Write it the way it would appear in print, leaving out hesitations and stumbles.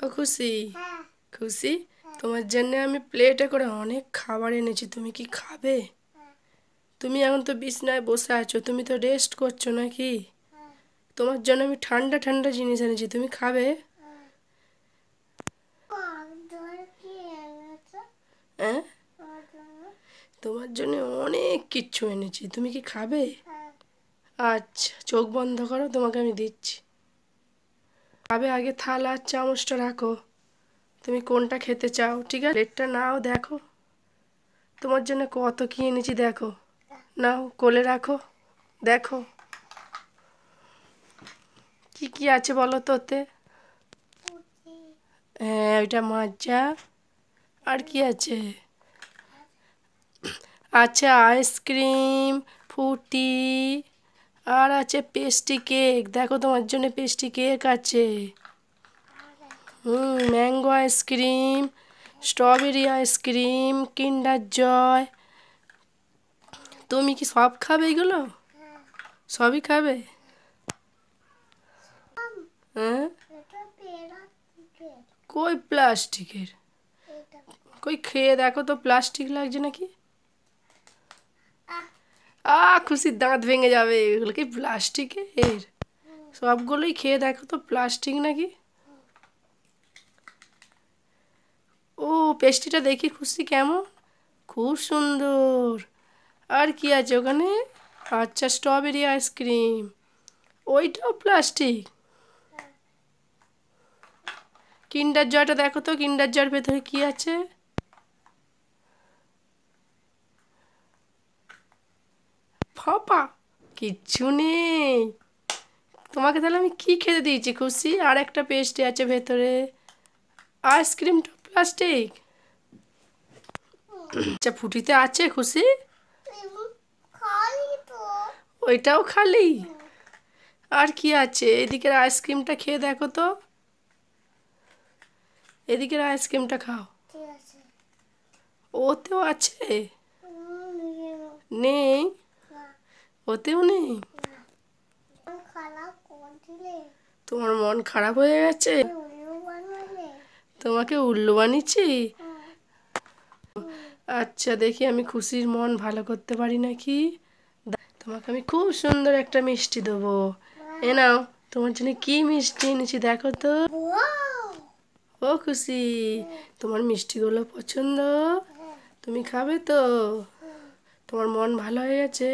ও খুশি, খুশি, তোমার জন্য আমি প্লেটে করে অনেক খাবার এনেছি, তুমি কি খাবে? তুমি এখন তো বিছনায় বসে আছো, তুমি তো রেস্ট করছো নাকি? তোমার জন্য আমি ঠান্ডা ঠান্ডা জিনিস এনেছি, তুমি খাবে? হ্যাঁ, তোমার জন্য অনেক কিচ্ছু এনেছি, তুমি কি খাবে? আচ্ছা, চোখ বন্ধ করো, তোমাকে আমি দিচ্ছি। খাবে আগে থালা আর চামচটা রাখো। তুমি কোনটা খেতে চাও? ঠিক আছে, প্লেটটা নাও, দেখো তোমার জন্য কত কি এনেছি, দেখো। নাও, কোলে রাখো, দেখো কি কি আছে বলো তো ওতে। হ্যাঁ, ওইটা মাজা। আর কি আছে? আছে আইসক্রিম, ফ্রুটি, আর আছে পেস্ট্রি কেক, দেখো তোমার জন্য পেস্ট্রি কেক আছে। ম্যাঙ্গো আইসক্রিম, স্ট্রবেরি আইসক্রিম, কিন্ডার জয়। তুমি কি সব খাবে এগুলো? সবই খাবে? হ্যাঁ, কই প্লাস্টিকের? কই খেয়ে দেখো তো প্লাস্টিক লাগছে নাকি। খুশির দাঁত ভেঙে যাবে, এগুলো কি প্লাস্টিকের? সবগুলোই খেয়ে দেখো তো প্লাস্টিক নাকি। ও, পেস্ট্রিটা দেখি খুশি কেমন, খুব সুন্দর। আর কি আছে ওখানে? আচ্ছা, স্ট্রবেরি আইসক্রিম, ওইটাও প্লাস্টিক। কিন্ডার জয়টা দেখো তো, কিন্ডার জয়ের ভেতরে কি আছে? ফাঁপা, কিচ্ছু নেই। তোমাকে তাহলে আমি কি খেতে দিয়েছি খুশি? আর একটা পেস্ট্রি আছে ভেতরে, আইসক্রিমটা প্লাস্টিক। আচ্ছা, ফুটিতে আছে খুশি, ওইটাও খালি। আর কি আছে? এদিকের আইসক্রিমটা খেয়ে দেখো তো, এদিকের আইসক্রিমটা খাও। ওতেও আছে? নেই? ওতেও নেই? তোমার মন খারাপ হয়ে গেছে? তোমাকে উল্লু বানিয়েছি? আচ্ছা, দেখি আমি খুশির মন ভালো করতে পারি নাকি। তোমাকে আমি খুব সুন্দর একটা মিষ্টি দেবো। এ নাও, তোমার জন্য কি মিষ্টি এনেছি দেখো তো। ও খুশি, তোমার মিষ্টিগুলো পছন্দ? তুমি খাবে তো? তোমার মন ভালো হয়ে গেছে?